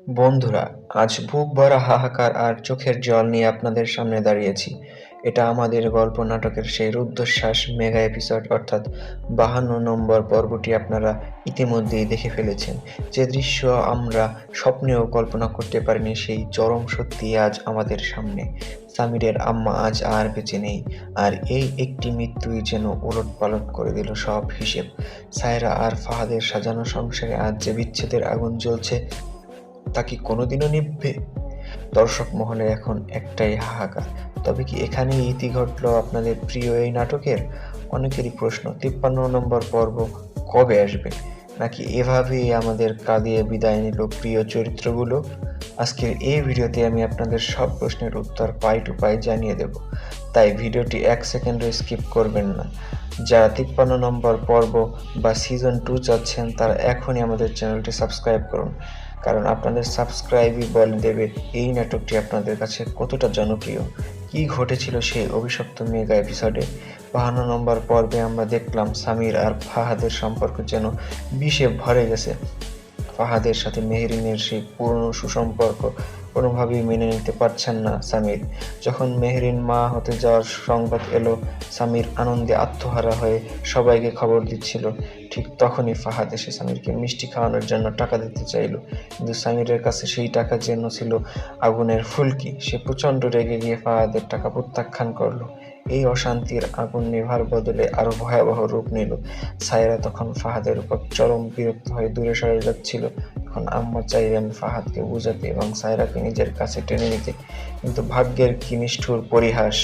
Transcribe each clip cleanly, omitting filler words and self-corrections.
বন্ধুরা, আজ বুক ভরা হাহাকার আর চোখের জল নিয়ে আপনাদের সামনে দাঁড়িয়েছি। এটা আমাদের গল্প নাটকের সেই রুদ্ধশ্বাস মেগা এপিসোড, অর্থাৎ 52 নম্বর পর্বটি আপনারা ইতিমধ্যেই দেখে ফেলেছেন। যে দৃশ্য আমরা স্বপ্নেও কল্পনা করতে পারিনি, সেই চরম সত্যি আজ আমাদের সামনে। সামিরের আম্মা আজ আর বেঁচে নেই, আর এই একটি মৃত্যুই যেন ওলটপালট করে দিল সব হিসেব। সায়রা আর ফাহাদের সাজানো সংসারে আজ যে বিচ্ছেদের আগুন জ্বলছে, তা কি কোনোদিনও নিভবে? দর্শক মহলে এখন একটাই হাহাকার, তবে কি এখানেই ইতি ঘটল আপনাদের প্রিয় এই নাটকের? অনেকেরই প্রশ্ন, 53 নম্বর পর্ব কবে আসবে, নাকি এভাবেই আমাদের কাঁদিয়ে বিদায় নিল প্রিয় চরিত্রগুলো? আজকের এই ভিডিওতে আমি আপনাদের সব প্রশ্নের উত্তর পাই টু পাই জানিয়ে দেব, তাই ভিডিওটি 1 সেকেন্ডও স্কিপ করবেন না। যারা 53 নম্বর পর্ব বা সিজন 2 চাচ্ছেন, তারা এখনই আমাদের চ্যানেলটি সাবস্ক্রাইব করুন, কারণ আপনাদের সাবস্ক্রাইবই বলে দেবে এই নাটকটি আপনাদের কাছে কতটা জনপ্রিয়। কি ঘটেছিল সেই অভিশপ্ত মেগা এপিসোডে? 52 নম্বর পর্বে আমরা দেখলাম সামির আর ফাহাদের সম্পর্ক যেন বিষে ভরে গেছে। ফাহাদের সাথে মেহরিনের সেই পুরনো সুসম্পর্ক কোনোভাবেই মেনে নিতে পারছেন না সামির। যখন মেহরিন মা হতে যাওয়ার সংবাদ এলো, সামির আনন্দে আত্মহারা হয়ে সবাইকে খবর দিচ্ছিল। ঠিক তখনই ফাহাদ এসে সামিরকে মিষ্টি খাওয়ানোর জন্য টাকা দিতে চাইল, কিন্তু সামিরের কাছে সেই টাকা যেন ছিল আগুনের ফুলকি। সে প্রচণ্ড রেগে গিয়ে ফাহাদের টাকা প্রত্যাখ্যান করলো। এই অশান্তির আগুন নেভার বদলে আরো ভয়াবহ রূপ নিল। সায়রা তখন ফাহাদের উপর চরম বিরক্ত হয়ে দূরে সরে যাচ্ছিল। তখন আম্মা চাইলেন ফাহাদকে বুঝাতে এবং সায়রাকে নিজের কাছে টেনে নিতে, কিন্তু ভাগ্যের কি নিষ্ঠুর পরিহাস!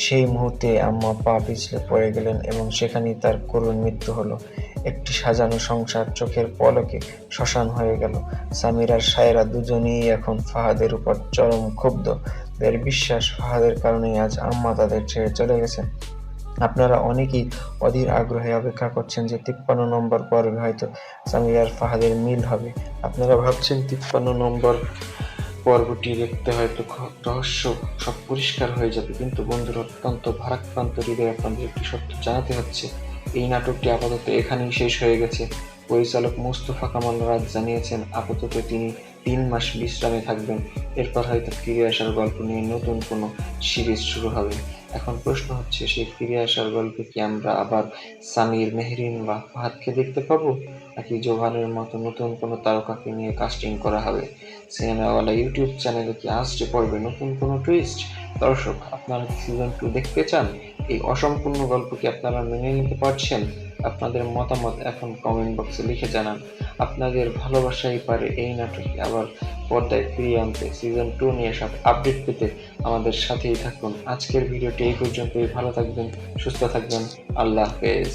সেই মুহূর্তে আম্মা পা পিছলে পড়ে গেলেন এবং সেখানেই তার করুণ মৃত্যু হলো। একটি সাজানো সংসার চোখের পলকে শ্মশান হয়ে গেল। সামির আর সায়রা দুজনেই এখন ফাহাদের উপর চরম ক্ষুব্ধ। তাদের বিশ্বাস, ফাহাদের কারণেই আজ আম্মা তাদের ছেড়ে চলে গেছেন। আপনারা অনেকেই অধীর আগ্রহে অপেক্ষা করছেন যে 53 নম্বর পর্বে হয়তো সামির আর ফাহাদের মিল হবে। আপনারা ভাবছেন 53 নম্বর পর্বটি দেখতে হয়তো রহস্য সব পরিষ্কার হয়ে যাবে, কিন্তু বন্ধুরা, অত্যন্ত ভারাক্রান্ত হৃদয়ে আপনাদের একটি সত্য জানাতে হচ্ছে, এই নাটকটি আপাতত এখানেই শেষ হয়ে গেছে। পরিচালক মোস্তফা কামাল রাজ জানিয়েছেন আপাতত তিনি 3 মাস বিশ্রামে থাকবেন, এরপর হয়তো ফিরে আসার গল্প নিয়ে নতুন কোনো সিরিজ শুরু হবে। এখন প্রশ্ন হচ্ছে, সেই ফিরে আসার গল্পে কি আমরা আবার সামির, মেহরিন বা ফাহাদকে দেখতে পাবো, নাকি জোভানের মতো নতুন কোনো তারকাকে নিয়ে কাস্টিং করা হবে? সিনেমাওয়ালা ইউটিউব চ্যানেলে কি আসছে পড়বে নতুন কোনো টুইস্ট? দর্শক, আপনারা কি সিজন 2 দেখতে চান? এই অসম্পূর্ণ গল্প কি আপনারা মেনে নিতে পারছেন? আপনাদের মতামত এখন কমেন্ট বক্সে লিখে জানান। আপনাদের ভালোবাসাই পারে এই নাটককে আবার পর্দায় ফিরিয়ে আনতে। সিজন 2 নিয়ে সব আপডেট পেতে আমাদের সাথেই থাকুন। আজকের ভিডিওটি এই পর্যন্তই। ভালো থাকবেন, সুস্থ থাকবেন। আল্লাহ হাফেজ।